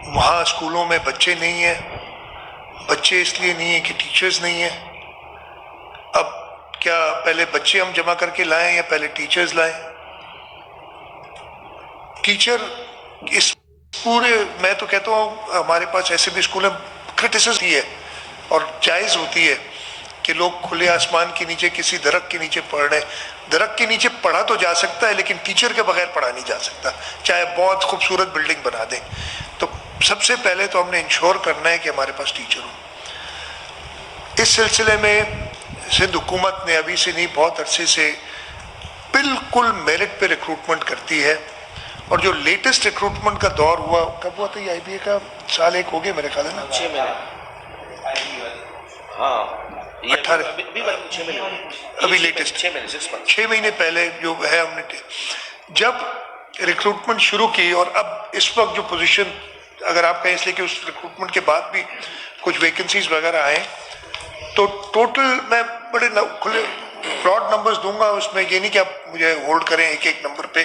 वहाँ स्कूलों में बच्चे नहीं हैं, बच्चे इसलिए नहीं है कि टीचर्स नहीं है। अब क्या पहले बच्चे हम जमा करके लाएं या पहले टीचर्स लाएं? टीचर इस पूरे, मैं तो कहता हूँ हमारे पास ऐसे भी स्कूल में क्रिटिसिज्म है और जायज होती है कि लोग खुले आसमान के नीचे किसी दरख्त के नीचे पढ़ रहे हैं। दरख्त के नीचे पढ़ा तो जा सकता है लेकिन टीचर के बगैर पढ़ा नहीं जा सकता, चाहे बहुत खूबसूरत बिल्डिंग बना दें। तो सबसे पहले तो हमने इंश्योर करना है कि हमारे पास टीचर हो। इस सिलसिले में सिंध हुकूमत ने अभी से नहीं, बहुत अरसे से बिल्कुल मेरिट पे रिक्रूटमेंट करती है। और जो लेटेस्ट रिक्रूटमेंट का दौर हुआ, कब हुआ था ये IBA का? साल एक हो गया मेरे ख्याल है ना, 6 महीने। हाँ 18 अभी लेटेस्ट 6 महीने पहले जो है, हमने जब रिक्रूटमेंट शुरू की और अब इस वक्त जो पोजीशन, अगर आप कहें इसलिए कि उस रिक्रूटमेंट के बाद भी कुछ वैकेंसीज वगैरह आए, तो टोटल मैं बड़े खुले ब्रॉड नंबर्स दूंगा, उसमें ये नहीं कि आप मुझे होल्ड करें एक एक नंबर पे।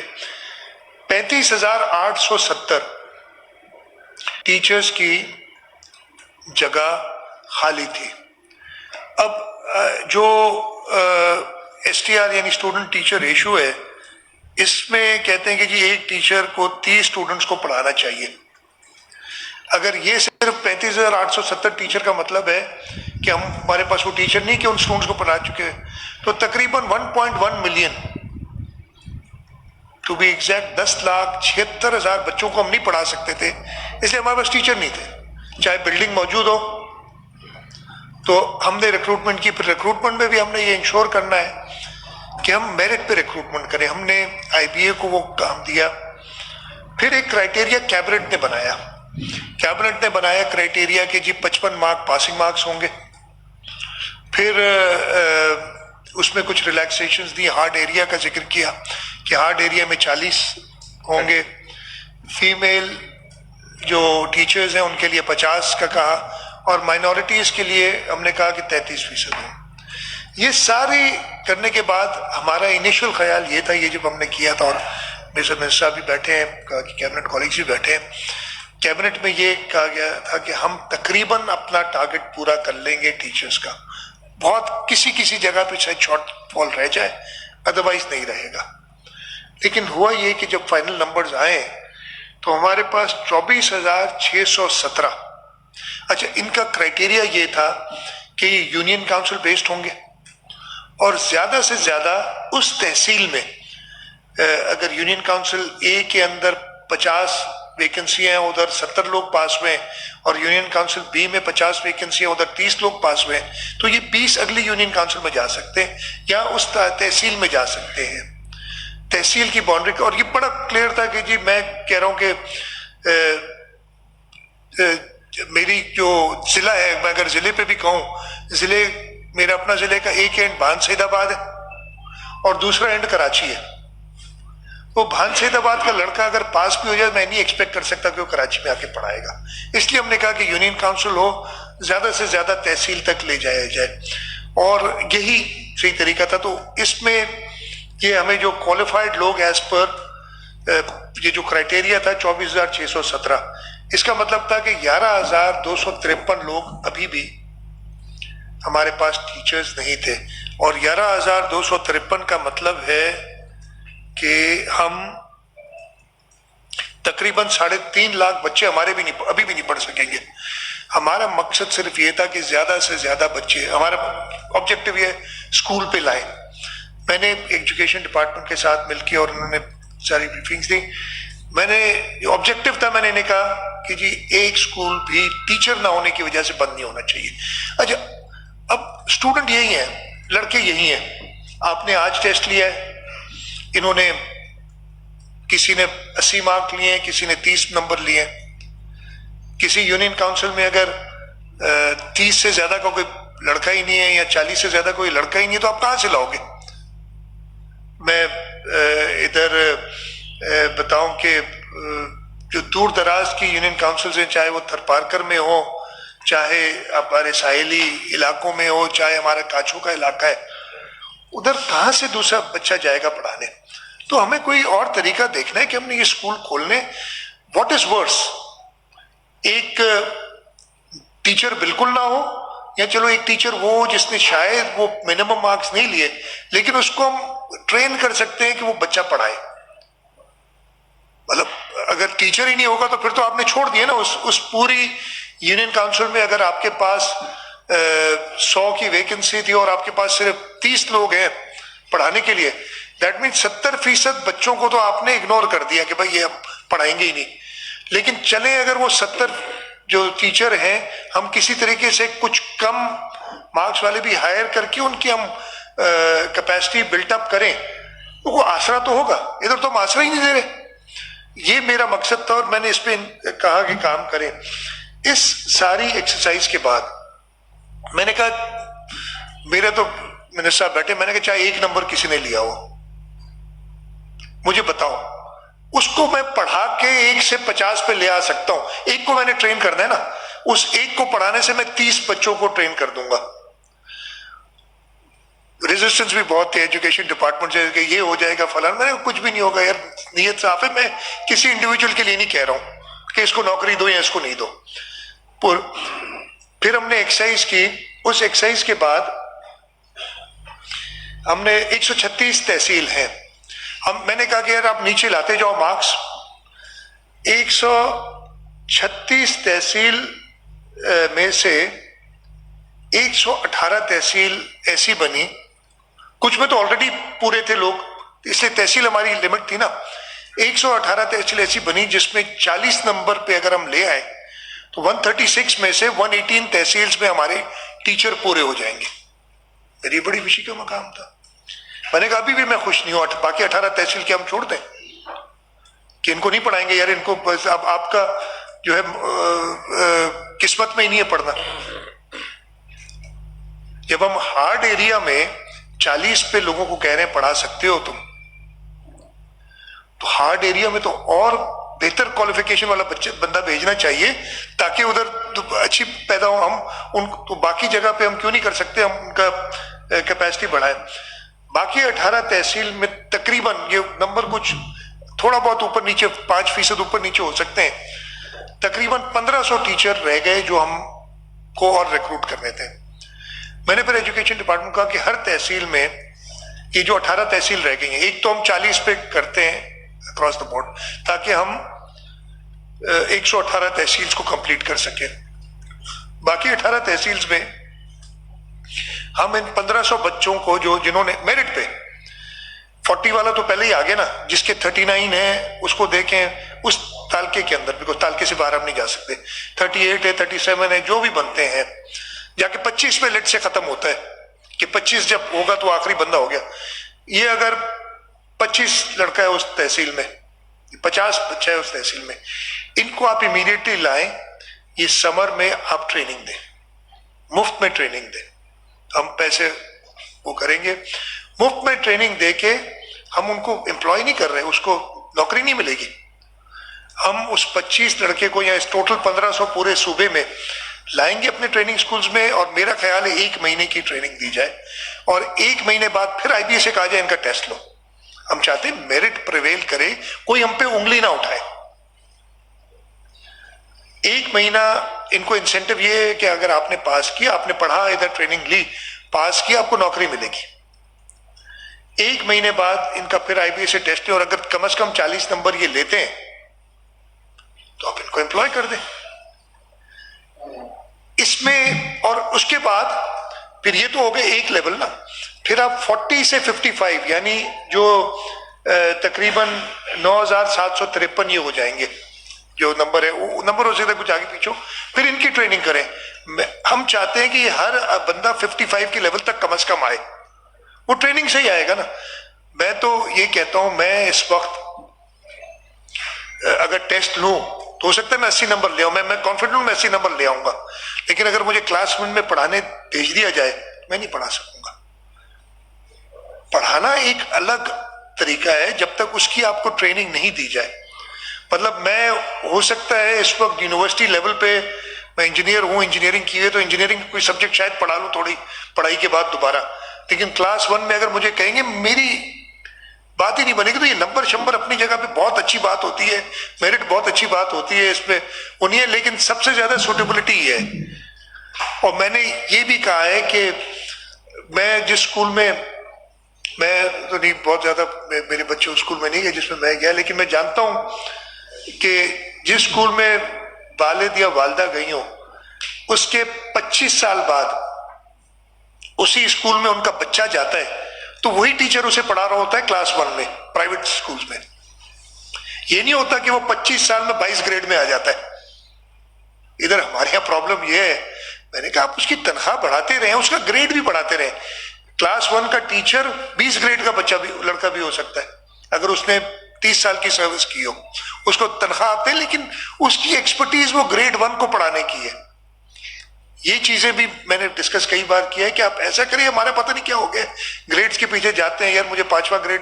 35,870 टीचर्स की जगह खाली थी। अब जो STR यानी स्टूडेंट टीचर रेशियो है, इसमें कहते हैं कि जी एक टीचर को 30 स्टूडेंट्स को पढ़ाना चाहिए। अगर ये सिर्फ 35,870 टीचर का मतलब है कि हमारे पास वो टीचर नहीं कि उन स्टूडेंट्स को पढ़ा चुके हैं, तो तकरीबन 1.1 मिलियन, टू बी एग्जैक्ट 10,76,000 बच्चों को हम नहीं पढ़ा सकते थे, इसलिए हमारे पास टीचर नहीं थे। चाहे बिल्डिंग मौजूद हो, तो हमने रिक्रूटमेंट की। फिर रिक्रूटमेंट में भी हमने ये इंश्योर करना है कि हम मेरिट पे रिक्रूटमेंट करें। हमने IBA को वो काम दिया। फिर एक क्राइटेरिया कैबिनेट ने बनाया। कैबिनेट ने बनाया क्राइटेरिया कि जी 55 मार्क पासिंग मार्क्स होंगे। फिर उसमें कुछ रिलैक्सेशंस दी। हार्ड एरिया का जिक्र किया कि हार्ड एरिया में 40 होंगे। फीमेल जो टीचर्स हैं उनके लिए 50 का कहा, और माइनॉरिटीज के लिए हमने कहा कि 33% है। ये सारी करने के बाद हमारा इनिशियल ख्याल ये था, ये जब हमने किया था, और मिस्टर मिनिस्टर साहब भी बैठे हैं, कहा कि कैबिनेट कॉलीग्स भी बैठे हैं, कैबिनेट में ये कहा गया था कि हम तकरीबन अपना टारगेट पूरा कर लेंगे टीचर्स का। बहुत किसी जगह पे शायद शॉर्टफॉल रह जाए, अदरवाइज नहीं रहेगा। लेकिन हुआ ये कि जब फाइनल नंबर्स आए तो हमारे पास 24,617। अच्छा, इनका क्राइटेरिया ये था कि यूनियन काउंसिल बेस्ड होंगे और ज्यादा से ज्यादा उस तहसील में, अगर यूनियन काउंसिल A के अंदर 50 वैकेंसियां, उधर 70 लोग पास हुए, और यूनियन काउंसिल B में 50 वैकेंसियां, उधर 30 लोग पास हुए, तो ये 20 अगली यूनियन काउंसिल में जा सकते हैं या उस तहसील में जा सकते हैं, तहसील की बाउंड्री का। और ये बड़ा क्लियर था कि जी मैं कह रहा हूं कि मेरी जो जिला है, मैं अगर जिले पे भी कहूँ, जिले मेरा अपना जिले का एक एंड भान सैदाबाद है और दूसरा एंड कराची है। वो भान सैदाबाद का लड़का अगर पास भी हो जाए, मैं नहीं एक्सपेक्ट कर सकता कि वो कराची में आके पढ़ाएगा। इसलिए हमने कहा कि यूनियन काउंसिल हो, ज्यादा से ज्यादा तहसील तक ले जाया जाए, और यही सही तरीका था। तो इसमें ये हमें जो क्वालिफाइड लोग एज पर ये जो क्राइटेरिया था 24,617, इसका मतलब था कि 11,253 लोग अभी भी हमारे पास टीचर्स नहीं थे। और 11,253 का मतलब है कि हम तकरीबन 3.5 लाख बच्चे हमारे भी नहीं, अभी भी नहीं पढ़ सकेंगे। हमारा मकसद सिर्फ ये था कि ज्यादा से ज्यादा बच्चे, हमारा ऑब्जेक्टिव ये स्कूल पे लाए। मैंने एजुकेशन डिपार्टमेंट के साथ मिलकर, और उन्होंने सारी ब्रीफिंग्स दी, मैंने ऑब्जेक्टिव था, मैंने इन्हें कहा कि जी एक स्कूल भी टीचर ना होने की वजह से बंद नहीं होना चाहिए। अच्छा, अब स्टूडेंट यही है, लड़के यही हैं। आपने आज टेस्ट लिया है, इन्होंने किसी ने 80 मार्क लिए हैं, किसी ने 30 नंबर लिए हैं। किसी यूनियन काउंसिल में अगर 30 से ज्यादा का कोई लड़का ही नहीं है या 40 से ज्यादा कोई लड़का ही नहीं है, तो आप कहां से लाओगे? मैं इधर बताऊं कि जो दूर दराज की यूनियन काउंसिल हैं, चाहे वो थरपारकर में हो, चाहे हमारे साहिली इलाकों में हो, चाहे हमारा काछू का इलाका है, उधर कहां से दूसरा बच्चा जाएगा पढ़ाने? तो हमें कोई और तरीका देखना है कि हमने ये स्कूल खोलने। व्हाट इज वर्स, एक टीचर बिल्कुल ना हो, या चलो एक टीचर वो जिसने शायद वो मिनिमम मार्क्स नहीं लिए, लेकिन उसको हम ट्रेन कर सकते हैं कि वो बच्चा पढ़ाए। मतलब अगर टीचर ही नहीं होगा तो फिर तो आपने छोड़ दिया ना। उस पूरी यूनियन काउंसिल में अगर आपके पास 100 की वैकेंसी थी और आपके पास सिर्फ 30 लोग हैं पढ़ाने के लिए, दैट मीन 70% बच्चों को तो आपने इग्नोर कर दिया कि भाई ये हम पढ़ाएंगे ही नहीं। लेकिन चले अगर वो 70 जो टीचर हैं हम किसी तरीके से कुछ कम मार्क्स वाले भी हायर करके उनकी हम कैपेसिटी बिल्टअप करें, तो वो आसरा तो होगा। इधर तो हम आसरा ही नहीं दे रहे। ये मेरा मकसद था और मैंने इस पे कहा कि काम करें। इस सारी एक्सरसाइज के बाद मैंने कहा, मेरे तो मिनिस्टर साहब बैठे, मैंने कहा चाहे एक नंबर किसी ने लिया हो मुझे बताओ, उसको मैं पढ़ा के 1 से 50 पे ले आ सकता हूं। एक को मैंने ट्रेन करना है ना, उस एक को पढ़ाने से मैं 30 बच्चों को ट्रेन कर दूंगा। रेजिस्टेंस भी बहुत है एजुकेशन डिपार्टमेंट से कि ये हो जाएगा फलान। मैंने कुछ भी नहीं होगा यार, नीयत साफ है। मैं किसी इंडिविजुअल के लिए नहीं कह रहा हूं कि इसको नौकरी दो या इसको नहीं दो। फिर हमने एक्सरसाइज की। उस एक्सरसाइज के बाद हमने 136 तहसील हैं, मैंने कहा कि यार आप नीचे लाते जाओ मार्क्स। 136 तहसील में से 118 तहसील ऐसी बनी, कुछ में तो ऑलरेडी पूरे थे लोग, इसलिए तहसील हमारी लिमिट थी ना। 118 तहसील ऐसी बनी जिसमें 40 नंबर पे अगर हम ले आए तो 136 में से 118 तहसील्स में हमारे टीचर पूरे हो जाएंगे। मेरी बड़ी खुशी का मकाम था। मैंने कहा अभी भी मैं खुश नहीं हूं, बाकी 18 तहसील के हम छोड़ दें कि इनको नहीं पढ़ाएंगे यार, इनको बस अब आपका जो है किस्मत में ही नहीं है पढ़ना। जब हम हार्ड एरिया में 40 पे लोगों को कह रहे हैं पढ़ा सकते हो तुम, तो हार्ड एरिया में तो और बेहतर क्वालिफिकेशन वाला बंदा भेजना चाहिए ताकि उधर अच्छी पैदा हो। हम उन तो बाकी जगह पे हम क्यों नहीं कर सकते, हम उनका कैपेसिटी बढ़ाएं। बाकी 18 तहसील में तकरीबन ये नंबर कुछ थोड़ा बहुत ऊपर नीचे 5% ऊपर नीचे हो सकते हैं, तकरीबन 1500 टीचर रह गए जो हमको और रिक्रूट करने थे। मैंने फिर एजुकेशन डिपार्टमेंट कहा कि हर तहसील में ये जो 18 तहसील रह गई हैं, एक तो हम 40 पे करते हैं अक्रॉस द बोर्ड ताकि हम 118 तहसील्स को कंप्लीट कर सके। बाकी 18 तहसील्स में हम इन 1500 बच्चों को जो जिन्होंने मेरिट पे 40 वाला तो पहले ही आ गया ना, जिसके 39 है उसको देखें उस तालके के अंदर, बिकॉज तालके से बाहर हम नहीं जा सकते। 38 है, 37 है, जो भी बनते हैं जाके 25 में लेट से खत्म होता है कि 25 जब होगा तो आखिरी बंदा हो गया। ये अगर 25 लड़का है उस तहसील में, 50 बच्चा है उस तहसील में, इनको आप इमीडिएटली लाएं। ये समर में आप ट्रेनिंग दें, मुफ्त में ट्रेनिंग दें। हम पैसे वो करेंगे, मुफ्त में ट्रेनिंग देके हम उनको एम्प्लॉय नहीं कर रहे, उसको नौकरी नहीं मिलेगी। हम उस 25 लड़के को या इस टोटल 1500 पूरे सूबे में लाएंगे अपने ट्रेनिंग स्कूल्स में, और मेरा ख्याल है 1 महीने की ट्रेनिंग दी जाए और 1 महीने बाद फिर IBA से कहा जाए इनका टेस्ट लो। हम चाहते हैं मेरिट प्रिवेल करे, कोई हम पे उंगली ना उठाए। 1 महीना इनको इंसेंटिव ये है कि अगर आपने पास किया, आपने पढ़ा, इधर ट्रेनिंग ली, पास किया, आपको नौकरी मिलेगी। 1 महीने बाद इनका फिर IBA से टेस्ट लें और अगर कम से कम 40 नंबर ये लेते हैं तो आप इनको एम्प्लॉय कर दें इसमें। और उसके बाद फिर ये तो हो गए एक लेवल ना, फिर आप 40 से 55 यानी जो तकरीबन 9753 ये हो जाएंगे जो नंबर है, वो नंबर हो सकता है कुछ आगे पीछे, फिर इनकी ट्रेनिंग करें। हम चाहते हैं कि हर बंदा 55 के लेवल तक कम से कम आए, वो ट्रेनिंग से ही आएगा ना। मैं तो ये कहता हूं, मैं इस वक्त अगर टेस्ट लूं तो हो सकता है मैं 80 नंबर ले आऊं, मैं कॉन्फिडेंट हूं मैं 80 नंबर ले आऊंगा, लेकिन अगर मुझे क्लासरूम में पढ़ाने भेज दिया जाए मैं नहीं पढ़ा सकूंगा। पढ़ाना एक अलग तरीका है जब तक उसकी आपको ट्रेनिंग नहीं दी जाए। मतलब मैं, हो सकता है इस वक्त यूनिवर्सिटी लेवल पे मैं इंजीनियर हूं, इंजीनियरिंग की है तो इंजीनियरिंग कोई सब्जेक्ट शायद पढ़ा लूं थोड़ी पढ़ाई के बाद दोबारा, लेकिन क्लास 1 में अगर मुझे कहेंगे बात ही नहीं बनेगी। तो ये नंबर शंबर अपनी जगह पे बहुत अच्छी बात होती है, मेरिट बहुत अच्छी बात होती है, इसमें उन्हें, लेकिन सबसे ज्यादा सूटेबिलिटी ही है। और मैंने ये भी कहा है कि मैं जिस स्कूल में, मैं तो नहीं बहुत ज्यादा, मेरे बच्चे उस स्कूल में नहीं गए जिसमें मैं गया, लेकिन मैं जानता हूं कि जिस स्कूल में वालिद या वालदा गई हो, उसके 25 साल बाद उसी स्कूल में उनका बच्चा जाता है तो वही टीचर उसे पढ़ा रहा होता है क्लास 1 में, प्राइवेट स्कूल्स में। ये नहीं होता कि वो 25 साल में 22 ग्रेड में आ जाता है। इधर हमारे यहाँ प्रॉब्लम ये है, मैंने कहा आप उसकी तनख्वाह बढ़ाते रहे, उसका ग्रेड भी बढ़ाते रहे। क्लास 1 का टीचर 20 ग्रेड का बच्चा भी, लड़का भी हो सकता है, अगर उसने 30 साल की सर्विस की हो, उसको तनख्वाह आते हैं, लेकिन उसकी एक्सपर्टीज वो ग्रेड 1 को पढ़ाने की है। ये चीजें भी मैंने डिस्कस कई बार किया है कि आप ऐसा करिए, हमारा पता नहीं क्या हो गया, ग्रेड्स के पीछे जाते हैं, यार मुझे 5वां ग्रेड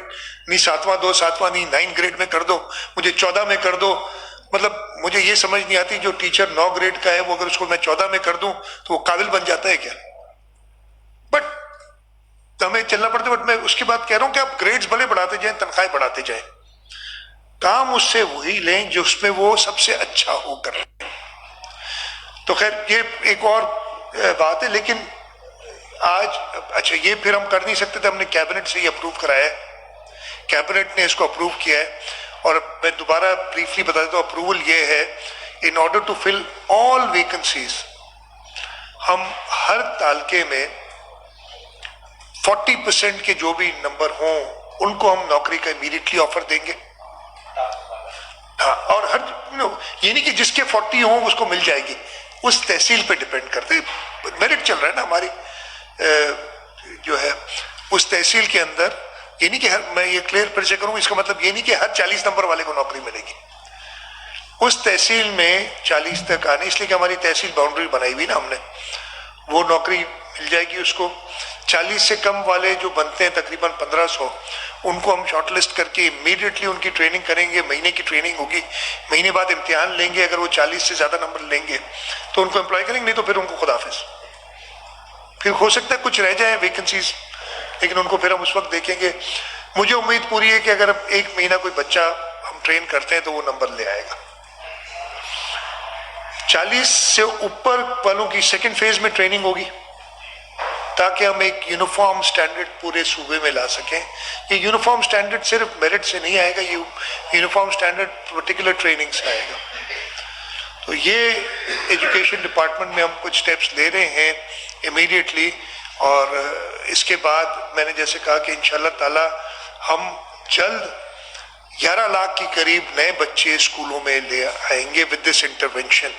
नहीं, 7वां दो, 7वां नहीं 9 ग्रेड में कर दो, मुझे 14 में कर दो। मतलब मुझे ये समझ नहीं आती, जो टीचर 9 ग्रेड का है वो अगर उसको मैं 14 में कर दूं तो वो काबिल बन जाता है क्या? बट हमें चलना पड़ता है। बट मैं उसकी बात कह रहा हूं कि आप ग्रेड्स भले बढ़ाते जाएं, तनख्वाहें बढ़ाते जाएं, काम उससे वही लें जो उसमें वो सबसे अच्छा हो कर। तो खैर ये एक और बात है, लेकिन आज अच्छा ये फिर हम कर नहीं सकते थे, हमने कैबिनेट से ही अप्रूव कराया है, कैबिनेट ने इसको अप्रूव किया है। और मैं दोबारा ब्रीफली बता देता हूँ, अप्रूवल ये है, in order to fill all vacancies, हम हर तालके में 40% के जो भी नंबर हों उनको हम नौकरी का इमीडिएटली ऑफर देंगे। हाँ, और हर ये नहीं कि जिसके 40 हों उसको मिल जाएगी, उस तहसील पे डिपेंड करते, मेरिट चल रहा है ना हमारी जो है उस तहसील के अंदर। ये नहीं कि हर, मैं ये क्लियर फिर से करूं, इसका मतलब ये नहीं कि हर 40 नंबर वाले को नौकरी मिलेगी। उस तहसील में 40 तक आने, इसलिए कि हमारी तहसील बाउंड्री बनाई हुई ना हमने, वो नौकरी मिल जाएगी उसको। 40 से कम वाले जो बनते हैं तकरीबन 1500, उनको हम शॉर्टलिस्ट करके इमीडिएटली उनकी ट्रेनिंग करेंगे, महीने की ट्रेनिंग होगी, महीने बाद इम्तिहान लेंगे, अगर वो 40 से ज्यादा नंबर लेंगे तो उनको एम्प्लॉय करेंगे, नहीं तो फिर उनको खुदाफिज। फिर हो सकता है कुछ रह जाए वैकेंसीज, लेकिन उनको फिर हम उस वक्त देखेंगे। मुझे उम्मीद पूरी है कि अगर 1 महीना कोई बच्चा हम ट्रेन करते हैं तो वो नंबर ले आएगा। 40 से ऊपर वालों की सेकेंड फेज में ट्रेनिंग होगी, ताकि हम एक यूनिफॉर्म स्टैंडर्ड पूरे सूबे में ला सकें। ये यूनिफॉर्म स्टैंडर्ड सिर्फ मेरिट से नहीं आएगा, ये यूनिफॉर्म स्टैंडर्ड पर्टिकुलर ट्रेनिंग से आएगा। तो ये एजुकेशन डिपार्टमेंट में हम कुछ स्टेप्स ले रहे हैं इमीडिएटली, और इसके बाद मैंने जैसे कहा कि इंशाल्लाह ताला हम जल्द 11 लाख के करीब नए बच्चे स्कूलों में ले आएंगे विद दिस इंटरवेंशन।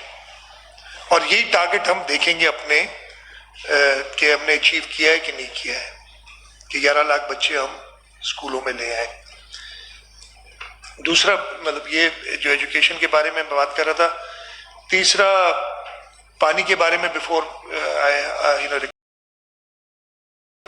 और यही टारगेट हम देखेंगे अपने कि हमने अचीव किया है कि नहीं किया है, कि 11 लाख बच्चे हम स्कूलों में ले आए। दूसरा मतलब ये जो एजुकेशन के बारे में मैं बात कर रहा था, तीसरा पानी के बारे में बिफोर